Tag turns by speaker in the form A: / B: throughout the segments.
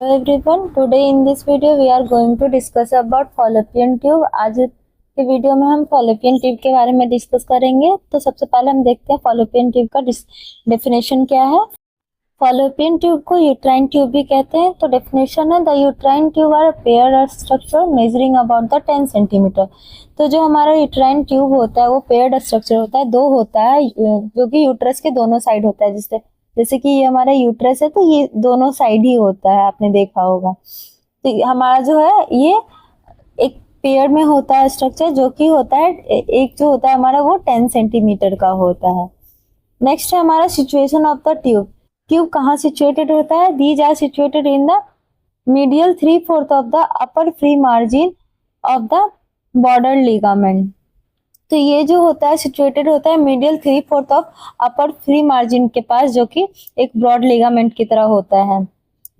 A: Hello everyone, today in this video we are going to discuss about fallopian tube। आज के video में हम fallopian tube के बारे में डिस्कस करेंगे। तो सबसे पहले हम देखते हैं fallopian tube का डेफिनेशन क्या है। fallopian tube को यूट्राइन ट्यूब भी कहते हैं। तो डेफिनेशन है the uterine tube are paired structure measuring about the 10 centimetre. तो जो हमारा यूट्राइन ट्यूब होता है वो पेयर्ड स्ट्रक्चर होता है, दो होता है जो कि यूट्रस के दोनों साइड होता है। जैसे कि ये हमारा यूट्रस है तो ये दोनों साइड ही होता है, आपने देखा होगा। तो हमारा जो है ये एक पेयर में होता है स्ट्रक्चर, जो कि होता है एक जो होता है हमारा वो 10 सेंटीमीटर का होता है। नेक्स्ट है हमारा situation of the tube. Tube कहाँ सिचुएटेड होता है? These are situated in the medial 3/4 of the upper free margin of the border ligament. तो ये जो होता है सिचुएटेड होता है medial 3/4 of upper free margin के पास, जो कि एक ब्रॉड लिगामेंट की तरह होता है।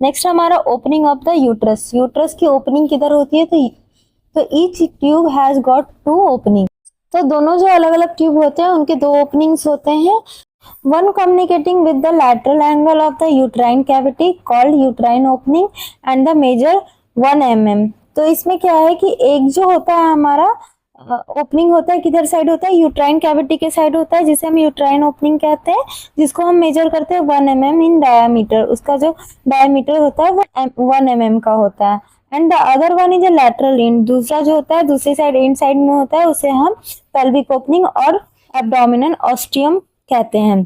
A: नेक्स्ट हमारा opening of the uterus. Uterus की ओपनिंग किधर होती है? तो each tube has got 2 opening. तो दोनों जो अलग अलग ट्यूब होते हैं उनके 2 ओपनिंग्स होते हैं। One communicating with the lateral angle of the uterine cavity called uterine opening and the measure 1 mm। तो इसमें क्या है कि एक जो होता है हमारा ओपनिंग होता है किधर साइड होता है? यूट्राइन कैविटी के साइड होता है, जिसे हम यूट्राइन ओपनिंग कहते हैं, जिसको हम मेजर करते हैं 1 mm इन डायामीटर। उसका जो डायामीटर होता है वो 1 mm का होता है। And the other one is a lateral end. दूसरा जो होता है दूसरी साइड इंड साइड में होता है, उसे हम पेल्विक ओपनिंग और एब्डोमिनल ऑस्टियम कहते हैं।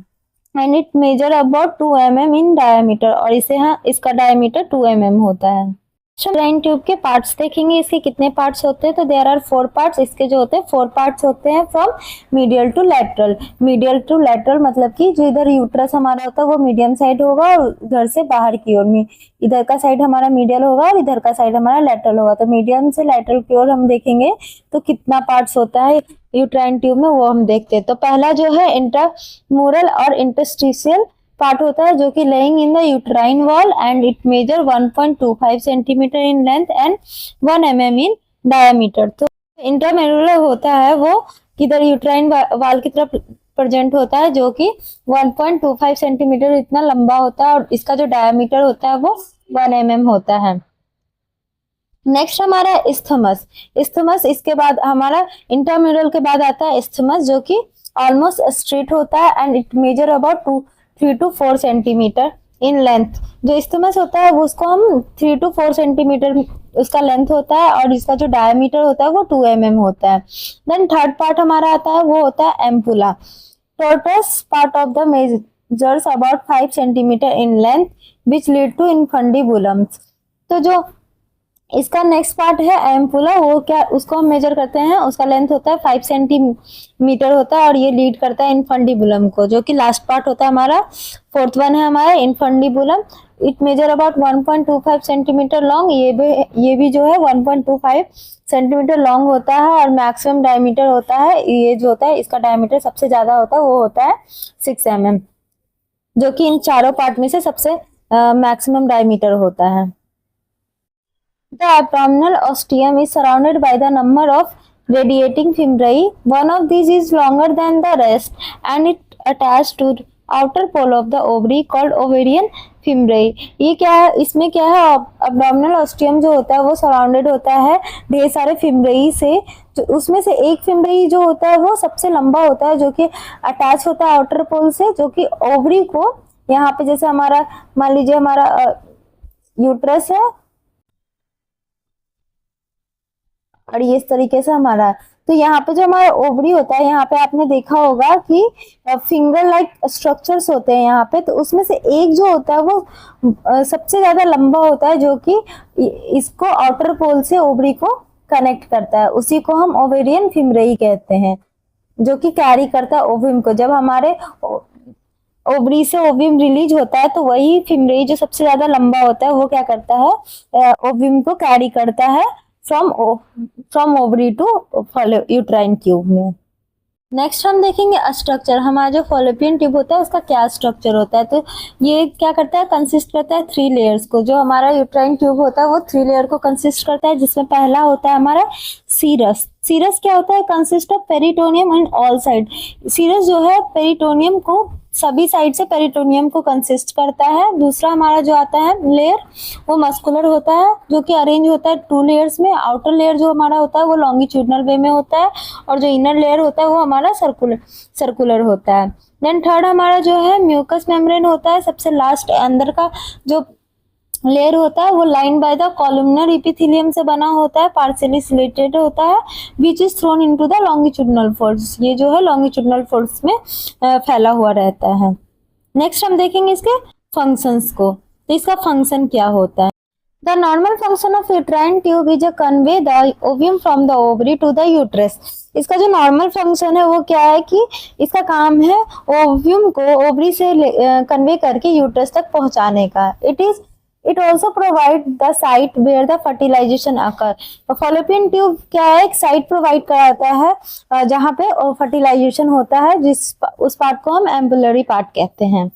A: And it measure about 2 mm in diameter, और इसे इसका डायामीटर 2 mm होता है। यूट्राइन ट्यूब के पार्ट्स देखेंगे, इसके कितने पार्ट्स होते हैं। तो देयर आर 4 पार्ट्स। इसके जो होते हैं 4 पार्ट्स होते हैं from medial to lateral. Medial to lateral मतलब कि जो इधर यूट्रस हमारा होता है वो मीडियम साइड होगा और उधर से बाहर की ओर में इधर का साइड हमारा मीडियल होगा और इधर का साइड हमारा लैटरल होगा। तो मीडियम से लैटरल की ओर हम देखेंगे तो कितना पार्ट्स होता है यूट्राइन ट्यूब में, वो हम देखते हैं। तो पहला जो है इंट्राम्यूरल और इंटरस्टिशियल पार्ट होता है, जो कि lying in the uterine wall and it measure 1.25 centimetre in length and 1 mm in diameter. तो इंट्राम्यूरल होता है वो किधर यूट्राइन वॉल की तरफ प्रेजेंट होता है, जो कि 1.25 सेंटीमीटर इतना लंबा होता है, और इसका जो डायामीटर होता है वो 1 mm होता है। नेक्स्ट हमारा इस्थमस। इस्थमस इसके बाद हमारा इंट्राम्यूरल के बाद आता है इस्थमस, जो कि ऑलमोस्ट स्ट्रेट होता है and it measure about 3 to 4 centimetre in length. जो इस्थमस होता है वो उसको हम 3 to 4 सेंटीमीटर उसका लेंथ होता है, और इसका जो डायमीटर होता है वो 2 mm होता है। देन थर्ड पार्ट हमारा आता है वो होता है ampulla. Tortuous part of the measures about 5 centimetre in length which lead to infundibulums. तो जो इसका नेक्स्ट पार्ट है एम्पुला, वो क्या उसको हम मेजर करते हैं, उसका लेंथ होता है 5 सेंटीमीटर होता है, और ये लीड करता है इनफंडिबुलम को, जो कि लास्ट पार्ट होता है हमारा। फोर्थ वन है हमारा infundibulum. It measure about 1.25 centimetre long. ये भी जो है 1.25 सेंटीमीटर लॉन्ग होता है, और मैक्सिमम डायमीटर होता है, ये जो होता है इसका डायमीटर सबसे ज्यादा होता है वो होता है 6 mm, जो कि इन चारों पार्ट में से सबसे मैक्सिमम डायमीटर होता है। The abdominal ostium is surrounded by the number of radiating fimbriae. One of these is longer than the rest and it attached to outer pole of the ovary called ovarian fimbriae. ये क्या है? इसमें क्या है? abdominal ostium जो होता है वो सराउंडेड होता है ढेर सारे फिम्ब्रेई से। जो उसमें से एक फिम्ब्रेई जो होता है वो सबसे लंबा होता है, जो कि अटैच होता है आउटर पोल से, जो कि ओवरी को यहाँ पे जैसे हमारा मान लीजिए हमारा यूट्रस है और ये इस तरीके से हमारा, तो यहाँ पे जो हमारा ओवरी होता है यहाँ पे आपने देखा होगा कि फिंगर लाइक स्ट्रक्चर्स होते हैं यहाँ पे। तो उसमें से एक जो होता है वो सबसे ज्यादा लंबा होता है, जो कि इसको आउटर पोल से ओवरी को कनेक्ट करता है। उसी को हम ओवेरियन फिम्ब्रेई कहते हैं, जो कि कैरी करता है ओविम को। जब हमारे ओवरी से ओविम रिलीज होता है तो वही फिम्ब्रेई जो सबसे ज्यादा लंबा होता है वो क्या करता है, ओविम को कैरी करता है from ovary to uterine tube में। नेक्स्ट हम देखेंगे स्ट्रक्चर। हमारा जो फॉलोपियन ट्यूब होता है उसका क्या स्ट्रक्चर होता है। तो ये क्या करता है, कंसिस्ट करता है 3 लेयर्स को। जो हमारा यूट्राइन ट्यूब होता है वो 3 लेयर को कंसिस्ट करता है, जिसमें पहला होता है हमारा सीरस। सीरस क्या होता है, consist of peritoneum and all side. Serous जो है पेरिटोनियम को सभी साइड से पेरिटोनियम को कंसिस्ट करता है। दूसरा हमारा जो आता है लेयर वो मस्कुलर होता है, जो कि अरेंज होता है 2 लेयर्स में। आउटर लेयर जो हमारा होता है वो लॉन्गिट्यूडनल वे में होता है, और जो इनर लेयर होता है वो हमारा सर्कुलर होता है। देन थर्ड हमारा जो है म्यूकस मेम्ब्रेन होता है। सबसे लास्ट अंदर का जो लेयर होता है वो line by the columnar epithelium से बना होता है, पार्शियली सिलेटेड होता है, which is throne into the longitudinal folds. ये जो है लॉन्गिट्यूडनल फोल्ड्स में फैला हुआ रहता है। नेक्स्ट हम देखेंगे इसके फंक्शंस को। तो इसका फंक्शन क्या होता है? The normal function of uterine tube is a convey the ovum from the ovary to the uterus. इसका जो नॉर्मल फंक्शन है वो क्या है कि इसका काम है ओवियम को ओवरी से कन्वे करके यूट्रस तक पहुंचाने का। It also provide the site where the fertilisation occur. Fallopian tube क्या है, एक साइट प्रोवाइड कराता है जहाँ पे फर्टिलाइजेशन होता है, उस पार्ट को हम एम्बुलरी पार्ट कहते हैं।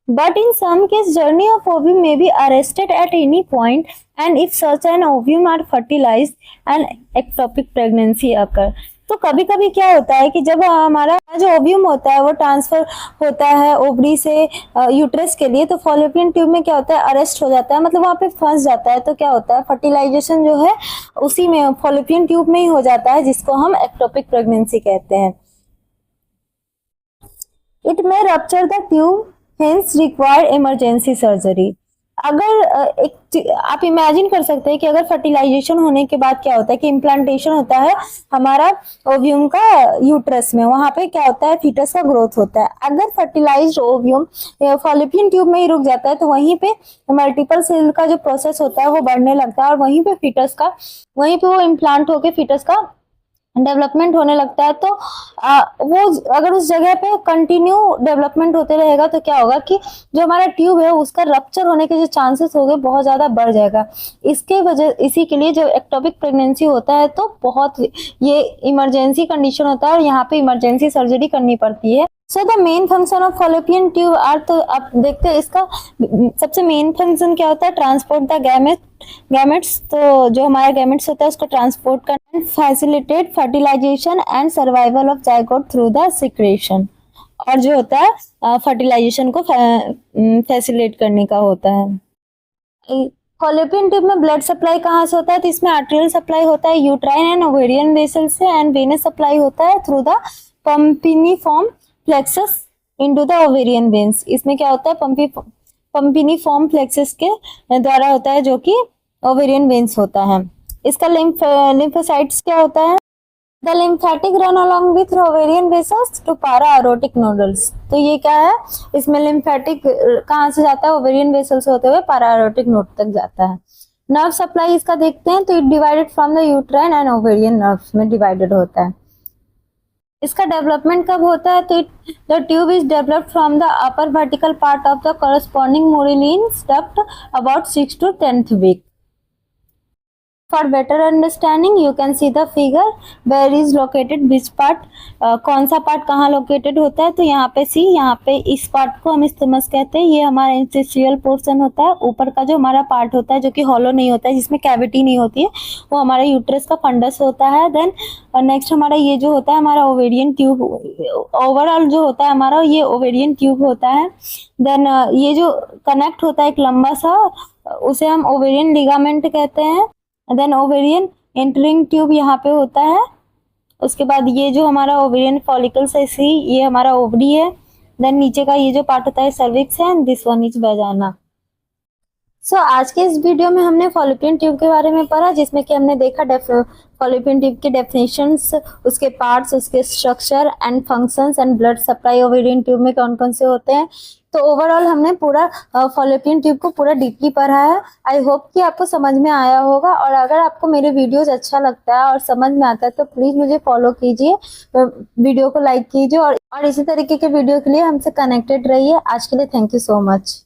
A: But in some case, journey of ovum may be arrested at any point, and if such an ovum are fertilized, an ectopic pregnancy occur. तो कभी कभी क्या होता है कि जब हमारा जो ओव्यूम होता है वो ट्रांसफर होता है ओवरी से यूट्रस के लिए, तो फॉलोपियन ट्यूब में क्या होता है, अरेस्ट हो जाता है, मतलब वहाँ पे फंस जाता है। तो क्या होता है, फर्टिलाइजेशन जो है उसी में फॉलोपियन ट्यूब में ही हो जाता है, जिसको हम एक्टोपिक प्रेगनेंसी कहते हैं। It may rupture the tube, hence require emergency surgery. अगर आप इमेजिन कर सकते हैं कि अगर फर्टिलाइजेशन होने के बाद क्या होता है कि इम्प्लांटेशन होता है हमारा ओव्यूम का यूट्रस में, वहां पे क्या होता है, फीटस का ग्रोथ होता है। अगर फर्टिलाइज्ड ओव्यूम फॉलोपियन ट्यूब में ही रुक जाता है तो वहीं पे मल्टीपल सेल का जो प्रोसेस होता है वो बढ़ने लगता है, और वहीं पे वो इम्प्लांट होके फीटस का डेवलपमेंट होने लगता है। तो वो अगर उस जगह पे कंटिन्यू डेवलपमेंट होते रहेगा तो क्या होगा कि जो हमारा ट्यूब है उसका रप्चर होने के जो चांसेस हो गए बहुत ज्यादा बढ़ जाएगा। इसी के लिए जब एक्टोपिक प्रेगनेंसी होता है तो बहुत ये इमरजेंसी कंडीशन होता है, और यहाँ पे इमरजेंसी सर्जरी करनी पड़ती है। So the main function of fallopian tube are, तो आप देखते हैं इसका सबसे मेन फंक्शन क्या होता है, ट्रांसपोर्ट द गैमेट्स। तो जो हमारा गैमेट्स होता है उसको ट्रांसपोर्ट करना, facilitate fertilisation and survival of zygote through the secretion. और जो होता है फर्टिलाइजेशन को फैसिलिटेट करने का होता है। फॉलोपियन ट्यूब में ब्लड सप्लाई कहाँ से होता है, तो इसमें आर्टेरियल सप्लाई होता है यूट्राइन एंड ओवेरियन वेसल से, एंड वेनस सप्लाई होता है through the pampiniform plexus into the ovarian veins. इसमें क्या होता है, पंपिनिफॉर्म प्लेक्सस के द्वारा होता है, जो कि ओवेरियन वेन्स होता है। इसका लिम्फोसाइट्स क्या होता है, the lymphatic run along with ovarian vessels to para aortic nodals. तो ये क्या है, इसमें लिम्फेटिक कहाँ से जाता है, ओवेरियन वेसल से होते हुए पारा एरोटिक नोड तक जाता है। नर्व सप्लाई इसका देखते हैं, तो it divided from the uterine and ovarian nerves में डिवाइडेड होता है। इसका डेवलपमेंट कब होता है, तो the tube is developed from the upper vertical part of the corresponding Moehrlein's duct about 6 to 10th week. For better understanding, you can see the figure where is located which part, कौन सा part कहाँ located होता है। तो यहाँ पे यहाँ पे इस पार्ट को हम स्टमस कहते हैं, ये हमारा इंटेस्टिशियल पोर्शन होता है। ऊपर का जो हमारा पार्ट होता है जो कि हॉलो नहीं होता है, जिसमें कैविटी नहीं होती है, वो हमारा यूट्रस का फंडस होता है। देन नेक्स्ट हमारा ये जो होता है हमारा ओवेरियन ट्यूब, ओवरऑल जो होता है हमारा ये ओवेरियन ट्यूब होता है। देन ये जो कनेक्ट होता है एक लंबा सा, उसे हम ओवेरियन लिगामेंट कहते हैं। देन ओवेरियन एंटरिंग ट्यूब यहाँ पे होता है। उसके बाद ये जो हमारा ओवेरियन फॉलिकल्स है ये हमारा ओवरी है। देन नीचे का ये जो पार्ट होता है सर्विक्स है, and this one is vagina. So आज के इस वीडियो में हमने फॉलोपियन ट्यूब के बारे में पढ़ा, जिसमें कि हमने देखा फॉलोपियन ट्यूब के डेफिनेशंस, उसके पार्ट्स, उसके structure and functions, and blood supply ovarian tube में कौन कौन से होते हैं। तो ओवरऑल हमने पूरा फॉलोपियन ट्यूब को पूरा डीपली पढ़ा है। आई होप कि आपको समझ में आया होगा, और अगर आपको मेरे वीडियोस अच्छा लगता है और समझ में आता है तो प्लीज़ मुझे फॉलो कीजिए, वीडियो को लाइक कीजिए, और इसी तरीके के वीडियो के लिए हमसे कनेक्टेड रहिए। आज के लिए थैंक यू सो मच।